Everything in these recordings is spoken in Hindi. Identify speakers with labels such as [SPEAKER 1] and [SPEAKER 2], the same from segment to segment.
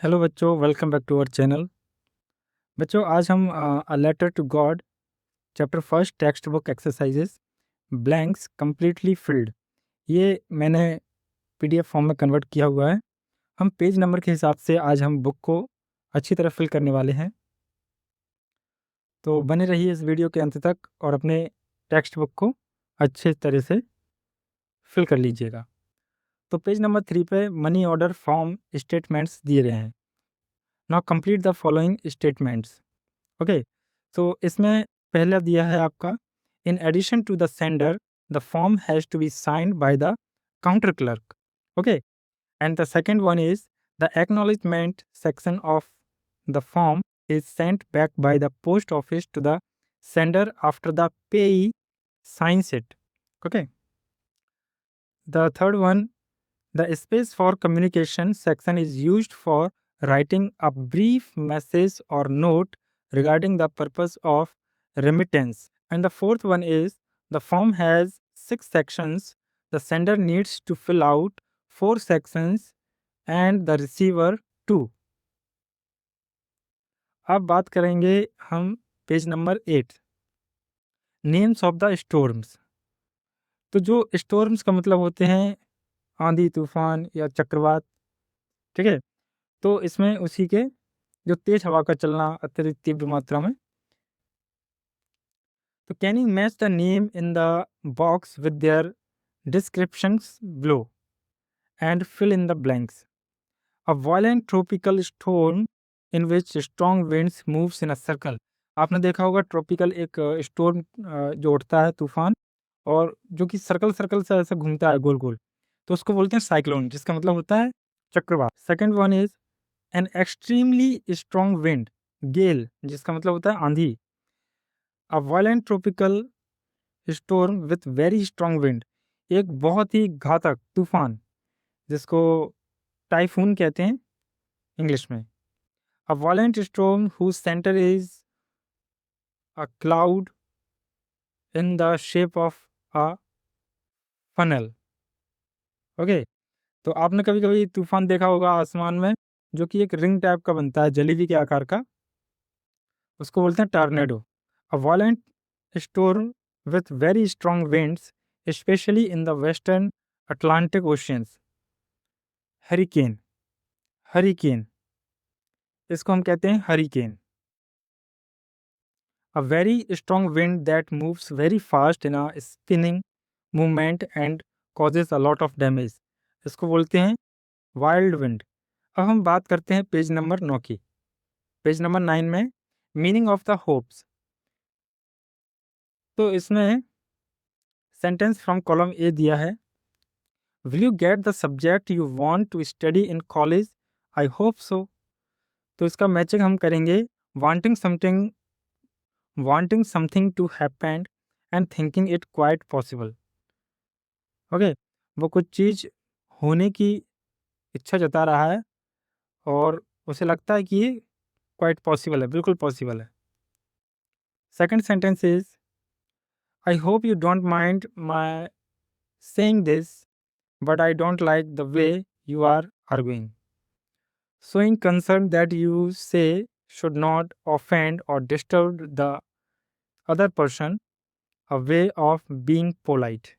[SPEAKER 1] हेलो बच्चों, welcome back to our channel. बच्चों, आज हम a letter to God chapter first text book exercises blanks completely filled, ये मैंने पीडीएफ फॉर्म में कन्वर्ट किया हुआ है। हम पेज नंबर के हिसाब से आज हम बुक को अच्छी तरह फिल करने वाले हैं, तो बने रहिए इस वीडियो के अंत तक और अपने टेक्स्ट बुक को अच्छे तरह से फिल कर लीजिएगा। तो पेज नंबर 3 पे मनी ऑर्डर फॉर्म स्टेटमेंट्स दिए गए हैं। Now complete the following statements. Okay, तो इसमें पहला दिया है आपका, in addition to the sender the form has to be signed by the counter clerk. Okay, and the second one is the acknowledgement section of the form is sent back by the post office to the sender after the payee signs it. Okay, the third one, the space for communication section is used for writing a brief message or note regarding the purpose of remittance. And the fourth one is the form has 6 sections. The sender needs to fill out 4 sections and the receiver 2. अब बात करेंगे हम page number 8, names of the storms. तो जो स्टॉर्म्स का मतलब होते हैं आंधी तूफान या चक्रवात, ठीक है। तो इसमें उसी के जो तेज हवा का चलना अत्यधिक तीव्र मात्रा में। तो can you match the name in the box with their descriptions below and fill in the blanks. A violent tropical storm in which strong winds moves in a circle. आपने देखा होगा ट्रॉपिकल एक स्टॉर्म जो उठता है तूफान और जो कि सर्कल सर्कल से ऐसे घूमता है गोल गोल, तो उसको बोलते हैं साइक्लोन, जिसका मतलब होता है चक्रवात। Second one is an extremely strong wind, gale, जिसका मतलब होता है आंधी। A violent tropical storm with very strong wind, एक बहुत ही घातक तूफान जिसको टाइफून कहते हैं इंग्लिश में। A violent storm whose centre is a cloud in the shape of a funnel. Okay, तो आपने कभी कभी तूफान देखा होगा आसमान में जो कि एक रिंग टाइप का बनता है, जलेबी के आकार का, उसको बोलते हैं tornado. A violent storm with very strong winds, especially in the western Atlantic Oceans. Hurricane, hurricane, इसको हम कहते हैं hurricane. A very strong wind that moves very fast in a spinning movement and causes a lot of damage, इसको बोलते हैं वाइल्ड विंड। अब हम बात करते हैं पेज नंबर 9 की। पेज नंबर 9 में मीनिंग ऑफ द होप्स। तो इसमें सेंटेंस फ्रॉम कॉलम ए दिया है, will you get the subject you want to study in college, I hope so. तो इसका मैचिंग हम करेंगे wanting something to happen and thinking it quite possible. Okay, वो कुछ चीज़ होने की इच्छा जता रहा है और उसे लगता है कि ये क्वाइट पॉसिबल है, बिल्कुल पॉसिबल है। Second sentence is, I hope you don't mind my saying this but I don't like the way you are arguing. Showing concern that you say should not offend or disturb the other person, a way of being polite.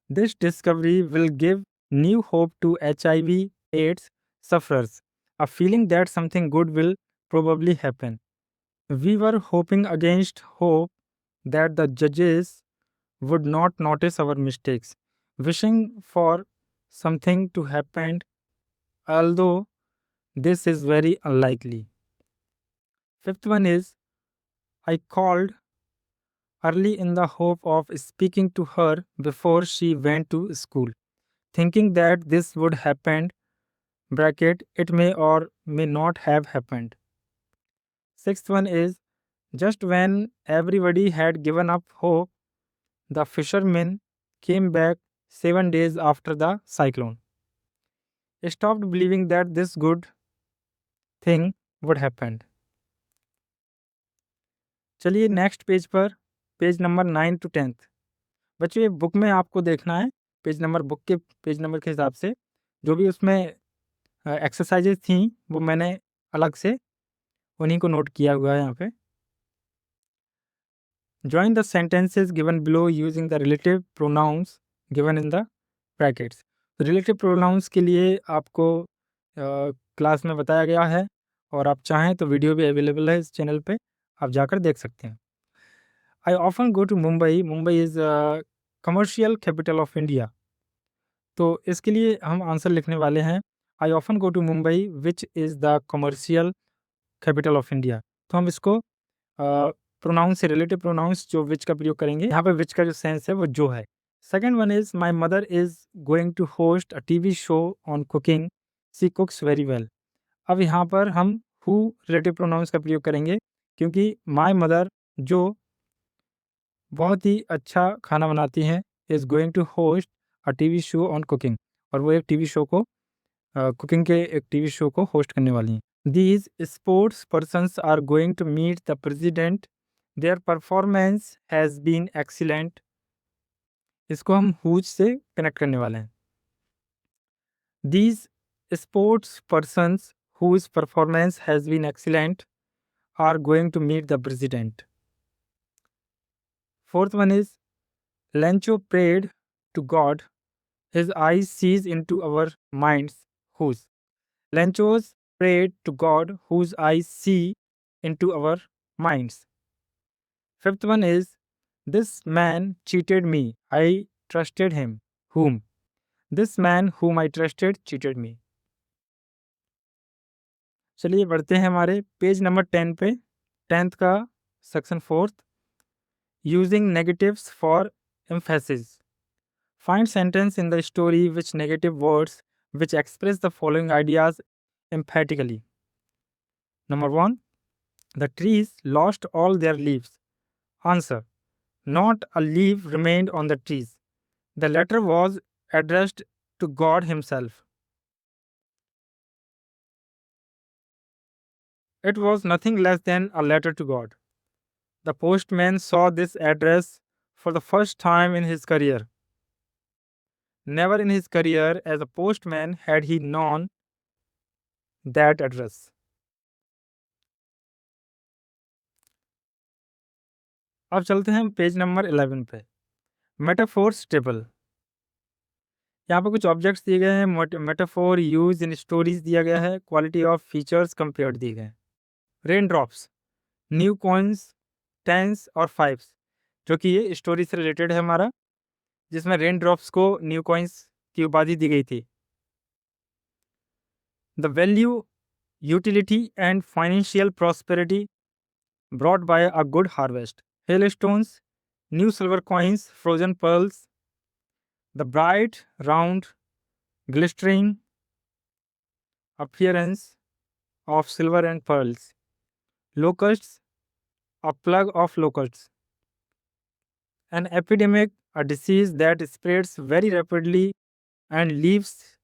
[SPEAKER 1] This discovery will give new hope to HIV/AIDS sufferers, a feeling that something good will probably happen. We were hoping against hope that the judges would not notice our mistakes, wishing for something to happen, although this is very unlikely. Fifth one is, I called early in the hope of speaking to her before she went to school, thinking that this would happen, bracket, it may or may not have happened. Sixth one is, just when everybody had given up hope, the fishermen came back 7 days after the cyclone, stopped believing that this good thing would happen. चलिए नेक्स्ट पेज पर, पेज नंबर 9 to 10। बच्चों, ये बुक में आपको देखना है पेज नंबर, बुक के पेज नंबर के हिसाब से जो भी उसमें एक्सरसाइजेज थी वो मैंने अलग से उन्हीं को नोट किया हुआ है यहाँ पे। Join the sentences given below using the relative pronouns given in the brackets. तो relative pronouns के लिए आपको क्लास में बताया गया है और आप चाहें तो वीडियो भी अवेलेबल है इस चैनल पे, आप जाकर देख सकते हैं। I often go to Mumbai. Mumbai is commercial capital of India. तो इसके लिए हम आंसर लिखने वाले हैं I often go to Mumbai which is the commercial capital of India. तो हम इसको प्रोनाउंस से रिलेटिव प्रोनाउंस जो विच का प्रयोग करेंगे। यहाँ पे विच का जो सेंस है वो जो है। Second one is my mother is going to host a TV show on cooking, she cooks very well. अब यहाँ पर हम हु रिलेटिव प्रोनाउंस का प्रयोग करेंगे क्योंकि माई मदर जो बहुत ही अच्छा खाना बनाती हैं is going to host a TV show on cooking, और वो एक टीवी शो को कुकिंग के एक टीवी शो को होस्ट करने वाली हैं। These sports persons are going to meet the president. Their performance has been excellent. इसको हम whose से कनेक्ट करने वाले हैं। These sports persons whose performance has been excellent are going to meet the president. Fourth one is Lencho prayed to God. His eyes sees into our minds. Whose? Lenchos prayed to God whose eyes see into our minds. Fifth one is this man cheated me. I trusted him. Whom? This man whom I trusted cheated me. चलिए बढ़ते हैं हमारे पेज नंबर 10 पे, 10th का section 4th, using negatives for emphasis. Find sentence in the story which negative words which express the following ideas emphatically. Number 1. The trees lost all their leaves. Answer. Not a leaf remained on the trees. The letter was addressed to God Himself. It was nothing less than a letter to God. The postman saw this address for the first time in his career. Never in his career as a postman had he known that address. अब चलते हैं पेज नंबर 11 पे, मेटाफोर्स टेबल। यहाँ पर कुछ ऑब्जेक्ट्स दिए गए हैं, मेटाफोर यूज इन स्टोरीज दिया गया है, क्वालिटी ऑफ फीचर्स कंपेयर्ड दिए गए हैं। Rain drops, new coins, tens और फाइव्स, जो कि ये स्टोरी से रिलेटेड है हमारा, जिसमें रेन ड्रॉप्स को न्यू कॉइन्स की उपाधि दी गई थी। The value, utility and financial prosperity brought by a good harvest. Hail stones, new silver coins, frozen pearls, the bright round glistering appearance of silver and pearls. Locusts, a plague of locusts. An epidemic, a disease that spreads very rapidly and leaves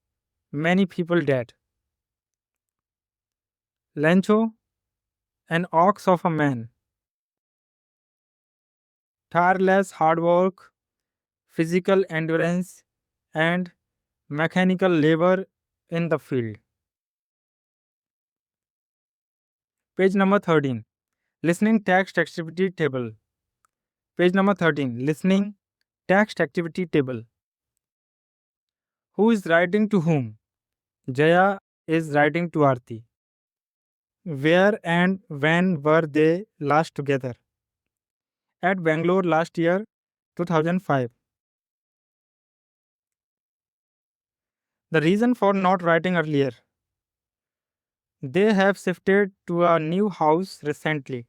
[SPEAKER 1] many people dead. Lencho, an ox of a man. Tireless hard work, physical endurance, and mechanical labor in the field. Page number 13. Listening text activity table. Page number 13. Listening text activity table. Who is writing to whom? Jaya is writing to Aarti. Where and when were they last together? At Bangalore last year, 2005. The reason for not writing earlier. They have shifted to a new house recently.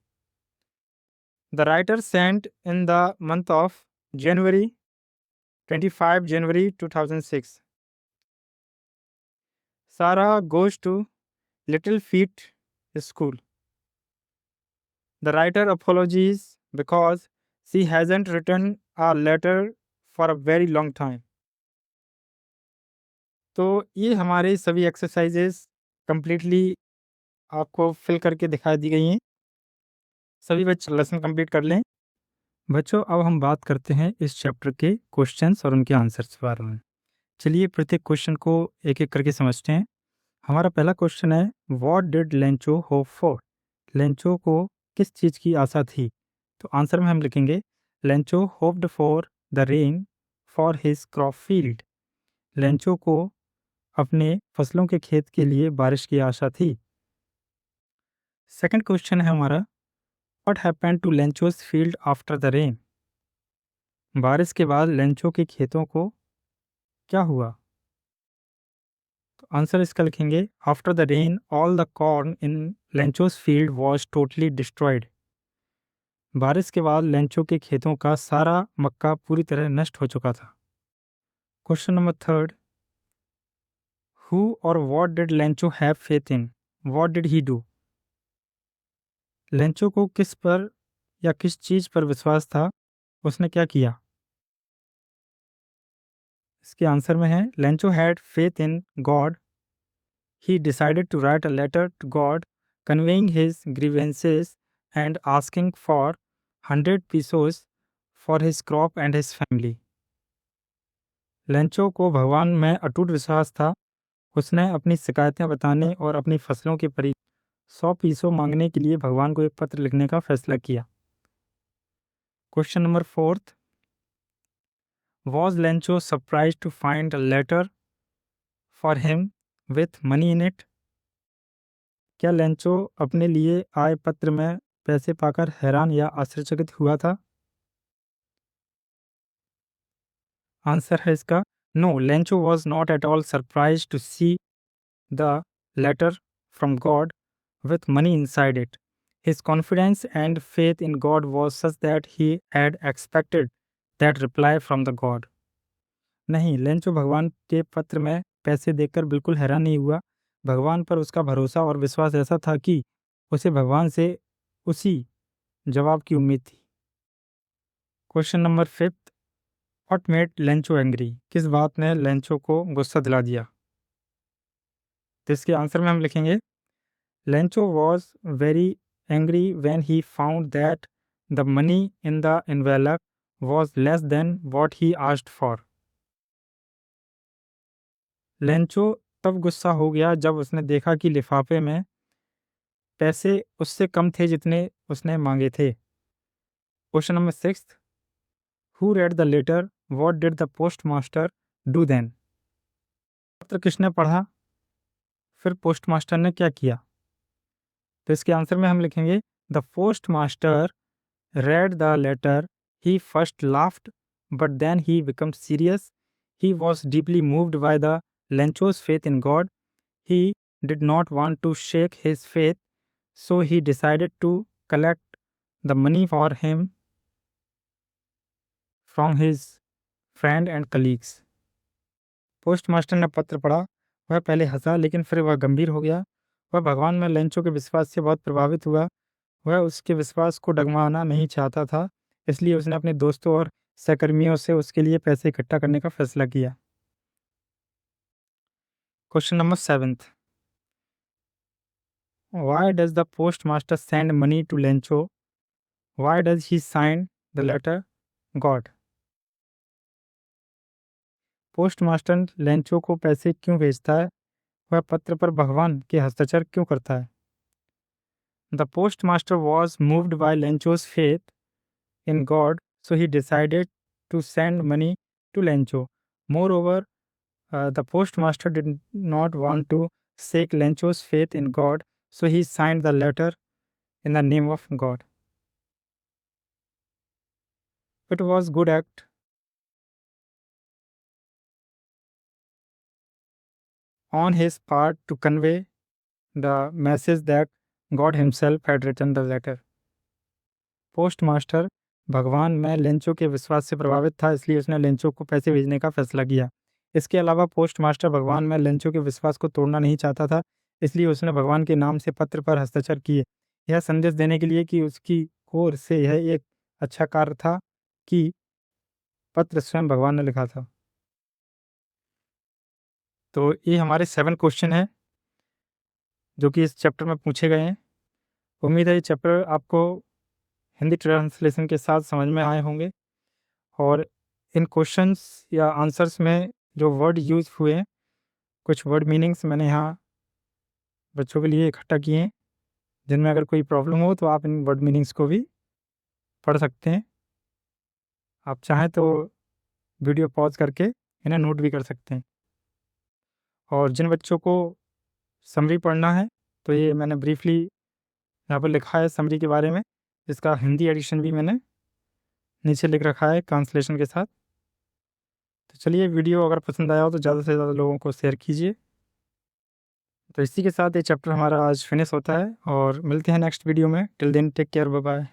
[SPEAKER 1] The writer sent in the month of January, 25 January 2006. Sarah goes to Little Feet School. The writer apologizes because she hasn't written a letter for a very long time. तो ये हमारे सभी एक्सरसाइजेस कंप्लीटली आपको फिल करके दिखा दी गई हैं। सभी बच्चे लेसन कंप्लीट कर लें। बच्चों, अब हम बात करते हैं इस चैप्टर के क्वेश्चंस और उनके आंसर्स के बारे में। चलिए प्रत्येक क्वेश्चन को एक एक करके समझते हैं। हमारा पहला क्वेश्चन है, what did Lencho hope for? Lencho को किस चीज़ की आशा थी? तो आंसर में हम लिखेंगे, Lencho hoped for the rain for his crop field. Lencho को अपने फसलों के खेत के लिए बारिश की आशा थी। सेकंड क्वेश्चन है हमारा, what happened to Lencho's field after the rain? बारिश के बाद लेंचो के खेतों को क्या हुआ? तो आंसर इसका लिखेंगे, after the rain all the corn in Lencho's field was totally destroyed. बारिश के बाद लेंचो के खेतों का सारा मक्का पूरी तरह नष्ट हो चुका था। क्वेश्चन नंबर थर्ड, हु और what did Lencho have faith in? What did he do? Lencho को किस पर या किस चीज पर विश्वास था, उसने क्या किया? इसके आंसर में है, Lencho had faith in God. He decided to write a letter to God conveying his grievances and asking for 100 pesos for his crop and his family. Lencho को भगवान में अटूट विश्वास था। उसने अपनी शिकायतें बताने और अपनी फसलों के 100 पीसों मांगने के लिए भगवान को एक पत्र लिखने का फैसला किया। Question number fourth, was Lencho surprise to find a letter for him with money in it? क्या लेंचो अपने लिए आए पत्र में पैसे पाकर हैरान या आश्चर्यचकित हुआ था? आंसर है इसका, no, Lencho was not at all surprise to see the letter from God with money inside it. His confidence and faith in God was such that he had expected that reply from the God. नहीं, लेंचो भगवान के पत्र में पैसे देखकर बिल्कुल हैरान नहीं हुआ। भगवान पर उसका भरोसा और विश्वास ऐसा था कि उसे भगवान से उसी जवाब की उम्मीद थी। Question number fifth, what made Lencho angry? किस बात ने लेंचो को गुस्सा दिला दिया? तो इसके आंसर में हम लिखेंगे, Lencho was very angry when he found that the money in the envelope was less than what he asked for. Lencho तब गुस्सा हो गया जब उसने देखा कि लिफाफे में पैसे उससे कम थे जितने उसने मांगे थे। Question number six, who read the letter, what did the post master do then? पत्र किसने पढ़ा, फिर पोस्ट मास्टर ने क्या किया? तो इसके आंसर में हम लिखेंगे, the post master read the letter. He first laughed, but then he became serious. He was deeply moved by the Lencho's faith in God. He did not want to shake his faith, so he decided to collect the money for him from his friend and colleagues. Postmaster ने पत्र पढ़ा। वह पहले हंसा, लेकिन फिर वह गंभीर हो गया। वह भगवान में लेंचो के विश्वास से बहुत प्रभावित हुआ। वह उसके विश्वास को डगमगाना नहीं चाहता था, इसलिए उसने अपने दोस्तों और सहकर्मियों से उसके लिए पैसे इकट्ठा करने का फैसला किया। Question number seventh, why does the post master send money to Lencho? Why does he sign the letter God? Post master Lencho को पैसे क्यों भेजता है? वह पत्र पर भगवान के हस्ताक्षर क्यों करता है? The post master was moved by Lencho's faith in God, so he decided to send money to Lencho. Moreover, the postmaster did not want to shake Lencho's faith in God, so he signed the letter in the name of God. It was good act on his part to convey the message that God himself had written the letter. Postmaster भगवान में लेंचो के विश्वास से प्रभावित था, इसलिए उसने लेंचो को पैसे भेजने का फैसला किया। इसके अलावा पोस्टमास्टर भगवान में लेंचो के विश्वास को तोड़ना नहीं चाहता था, इसलिए उसने भगवान के नाम से पत्र पर हस्ताक्षर किए, यह संदेश देने के लिए कि उसकी ओर से यह एक अच्छा कार्य था कि पत्र स्वयं भगवान ने लिखा था। तो ये हमारे 7 क्वेश्चन हैं जो कि इस चैप्टर में पूछे गए हैं। उम्मीद है ये चैप्टर आपको हिंदी ट्रांसलेशन के साथ समझ में आए होंगे, और इन क्वेश्चंस या आंसर्स में जो वर्ड यूज़ हुए हैं, कुछ वर्ड मीनिंग्स मैंने यहाँ बच्चों के लिए इकट्ठा किए हैं, जिनमें अगर कोई प्रॉब्लम हो तो आप इन वर्ड मीनिंग्स को भी पढ़ सकते हैं। आप चाहें तो वीडियो पॉज करके इन्हें नोट भी कर सकते हैं। और जिन बच्चों को समरी पढ़ना है तो ये मैंने ब्रीफली यहाँ पर लिखा है समरी के बारे में। इसका हिंदी एडिशन भी मैंने नीचे लिख रखा है ट्रांसलेशन के साथ। तो चलिए, वीडियो अगर पसंद आया हो तो ज़्यादा से ज़्यादा लोगों को शेयर कीजिए। तो इसी के साथ ये चैप्टर हमारा आज फिनिश होता है और मिलते हैं नेक्स्ट वीडियो में। Till then take care, bye bye.